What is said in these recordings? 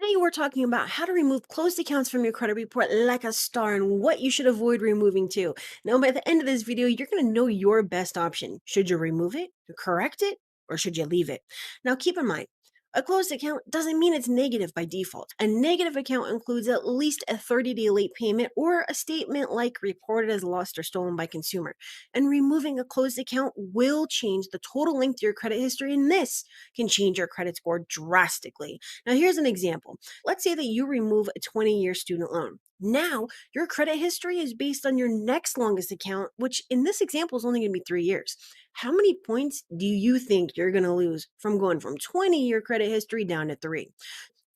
Today, we're talking about how to remove closed accounts from your credit report like a star and what you should avoid removing too. Now, by the end of this video, you're going to know your best option. Should you remove it, correct it, or should you leave it? Now, keep in mind, a closed account doesn't mean it's negative by default. A negative account includes at least a 30-day late payment or a statement like reported as lost or stolen by consumer. And removing a closed account will change the total link to your credit history, and this can change your credit score drastically. Now, here's an example. Let's say that you remove a 20-year student loan. Now, your credit history is based on your next longest account, which in this example is only going to be 3 years. How many points do you think you're going to lose from going from 20-year credit history down to 3?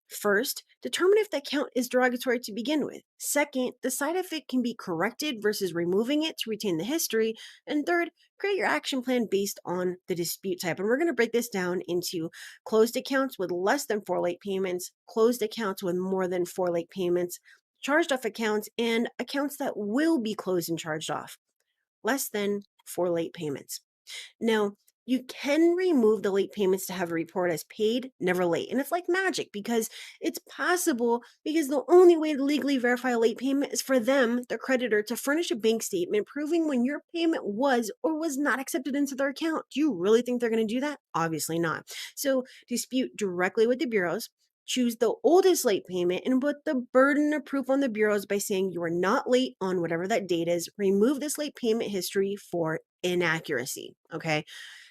First, determine if the account is derogatory to begin with. Second, decide if it can be corrected versus removing it to retain the history. And third, create your action plan based on the dispute type. And we're going to break this down into closed accounts with less than 4 late payments, closed accounts with more than 4 late payments, charged off accounts, and accounts that will be closed and charged off. Less than 4 late payments. Now, you can remove the late payments to have a report as paid, never late. And it's like magic because it's possible because the only way to legally verify a late payment is for them, the creditor, to furnish a bank statement proving when your payment was or was not accepted into their account. Do you really think they're going to do that? Obviously not. So dispute directly with the bureaus. Choose the oldest late payment and put the burden of proof on the bureaus by saying you are not late on whatever that date is. Remove this late payment history for inaccuracy. Okay.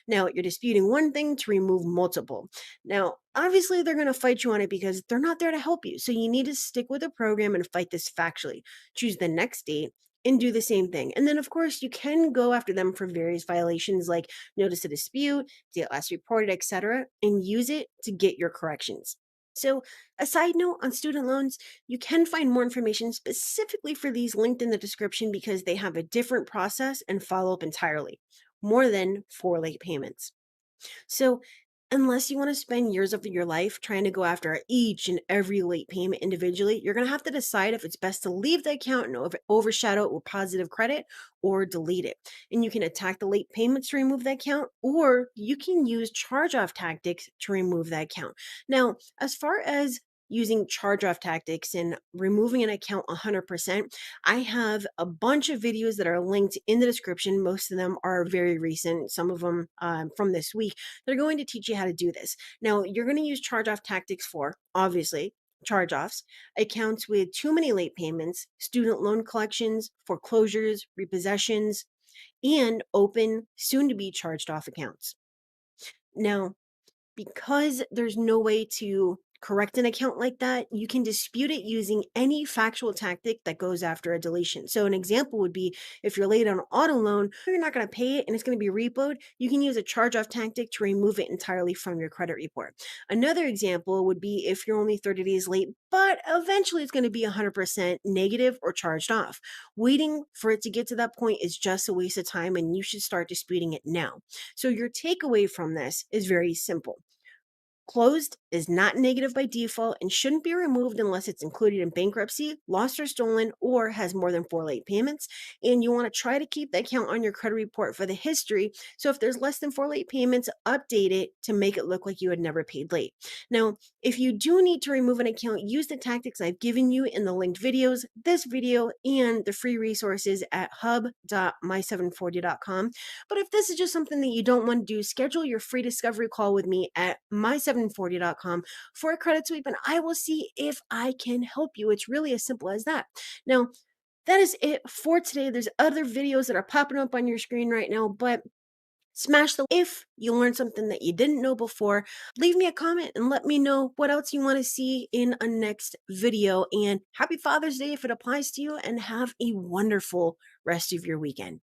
Now, you're disputing one thing to remove multiple. Now, obviously, they're going to fight you on it because they're not there to help you. So you need to stick with the program and fight this factually. Choose the next date and do the same thing. And then, of course, you can go after them for various violations like notice of dispute, date last reported, etc., and use it to get your corrections. So, a side note on student loans, you can find more information specifically for these linked in the description because they have a different process and follow up entirely, more than 4 late payments. So, unless you want to spend years of your life trying to go after each and every late payment individually, you're going to have to decide if it's best to leave the account and overshadow it with positive credit or delete it. And you can attack the late payments to remove the account, or you can use charge off tactics to remove that account. Now, as far as using charge off tactics and removing an account 100%, I have a bunch of videos that are linked in the description. Most of them are very recent, some of them from this week. They're going to teach you how to do this. Now, you're going to use charge off tactics for, obviously, charge offs, accounts with too many late payments, student loan collections, foreclosures, repossessions, and open, soon to be charged off accounts. Now, because there's no way to correct an account like that, you can dispute it using any factual tactic that goes after a deletion. So, an example would be if you're late on an auto loan, you're not going to pay it and it's going to be repoed, you can use a charge off tactic to remove it entirely from your credit report. Another example would be if you're only 30 days late, but eventually it's going to be 100% negative or charged off. Waiting for it to get to that point is just a waste of time and you should start disputing it now. So, your takeaway from this is very simple. Closed is not negative by default and shouldn't be removed unless it's included in bankruptcy, lost or stolen, or has more than 4 late payments. And you want to try to keep the account on your credit report for the history. So if there's less than 4 late payments, update it to make it look like you had never paid late. Now, if you do need to remove an account, use the tactics I've given you in the linked videos, this video, and the free resources at hub.my740.com. But if this is just something that you don't want to do, schedule your free discovery call with me at my740.com for a credit sweep, and I will see if I can help you. It's really as simple as that. Now, that is it for today. There's other videos that are popping up on your screen right now, but smash the if you learned something that you didn't know before. Leave me a comment and let me know what else you want to see in a next video. And happy Father's Day if it applies to you, and have a wonderful rest of your weekend.